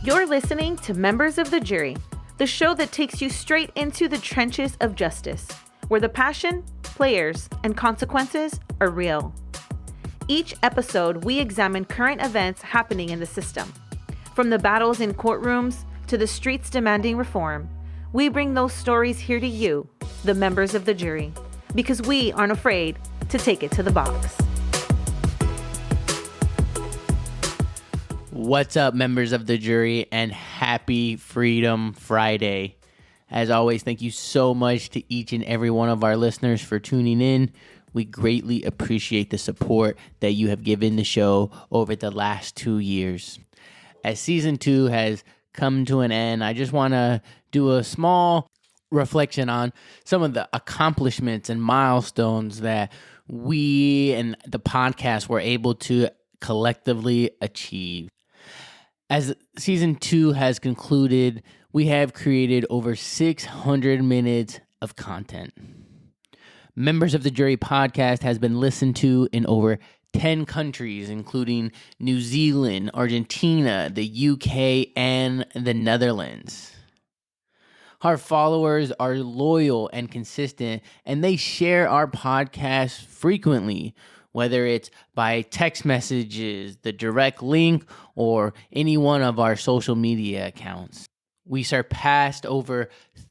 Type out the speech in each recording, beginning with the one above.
You're listening to Members of the Jury, the show that takes you straight into the trenches of justice, where the passion, players, and consequences are real. Each episode, we examine current events happening in the system. From the battles in courtrooms to the streets demanding reform, we bring those stories here to you, the members of the jury, because we aren't afraid to take it to the box. What's up, members of the jury, and happy Freedom Friday. As always, thank you so much to each and every one of our listeners for tuning in. We greatly appreciate the support that you have given the show over the last 2 years. As season 2 has come to an end, I just want to do a small reflection on some of the accomplishments and milestones that we and the podcast were able to collectively achieve. As season 2 has concluded, we have created over 600 minutes of content. Members of the Jury podcast has been listened to in over 10 countries, including New Zealand, Argentina, the UK, and the Netherlands. Our followers are loyal and consistent, and they share our podcast frequently, whether it's by text messages, the direct link, or any one of our social media accounts. We surpassed over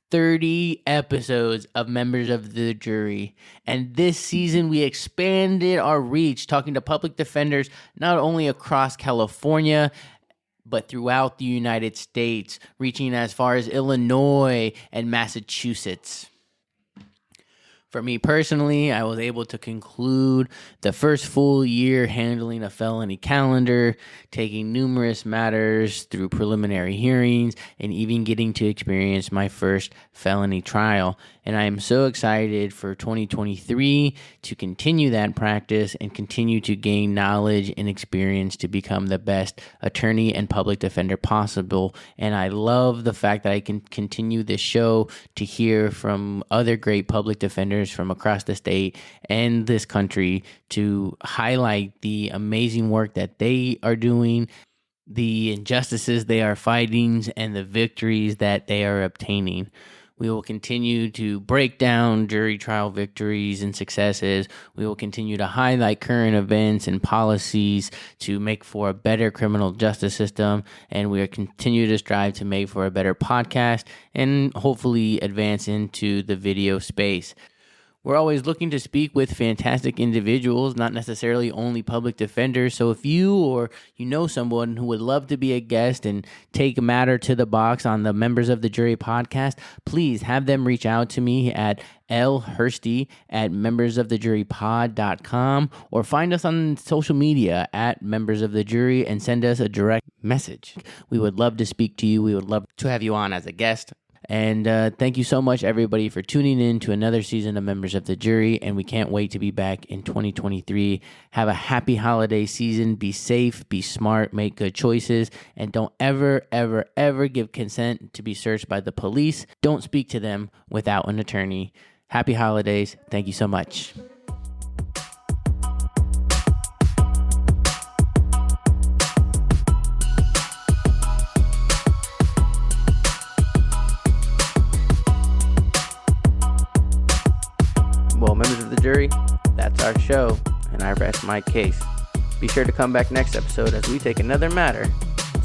30 episodes of Members of the Jury, and this season we expanded our reach, talking to public defenders not only across California, but throughout the United States, reaching as far as Illinois and Massachusetts. For me personally, I was able to conclude the first full year handling a felony calendar, taking numerous matters through preliminary hearings, and even getting to experience my first felony trial. And I am so excited for 2023 to continue that practice and continue to gain knowledge and experience to become the best attorney and public defender possible. And I love the fact that I can continue this show to hear from other great public defenders from across the state and this country to highlight the amazing work that they are doing, the injustices they are fighting, and the victories that they are obtaining. We will continue to break down jury trial victories and successes. We will continue to highlight current events and policies to make for a better criminal justice system. And we will continue to strive to make for a better podcast and hopefully advance into the video space. We're always looking to speak with fantastic individuals, not necessarily only public defenders. So if you or you know someone who would love to be a guest and take a matter to the box on the Members of the Jury podcast, please have them reach out to me at lhursty@membersofthejurypod.com or find us on social media at Members of the Jury and send us a direct message. We would love to speak to you. We would love to have you on as a guest. And thank you so much, everybody, for tuning in to another season of Members of the Jury, and we can't wait to be back in 2023. Have a happy holiday season. Be safe, be smart, make good choices, and don't ever, ever, ever give consent to be searched by the police. Don't speak to them without an attorney. Happy holidays. Thank you so much. Well, members of the jury, that's our show, and I rest my case. Be sure to come back next episode as we take another matter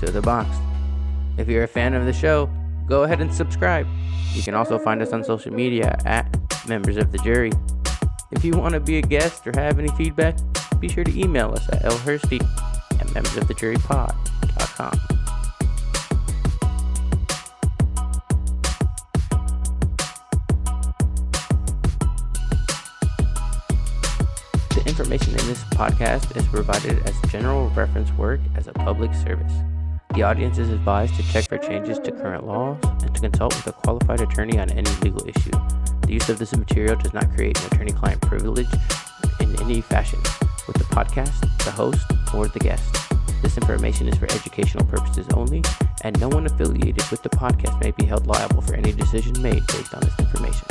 to the box. If you're a fan of the show, go ahead and subscribe. You can also find us on social media at Members of the Jury. If you want to be a guest or have any feedback, be sure to email us at lhursty@membersofthejurypod.com. Information in this podcast is provided as general reference work as a public service. The audience is advised to check for changes to current laws and to consult with a qualified attorney on any legal issue. The use of this material does not create an attorney-client privilege in any fashion with the podcast, the host, or the guest. This information is for educational purposes only, and no one affiliated with the podcast may be held liable for any decision made based on this information.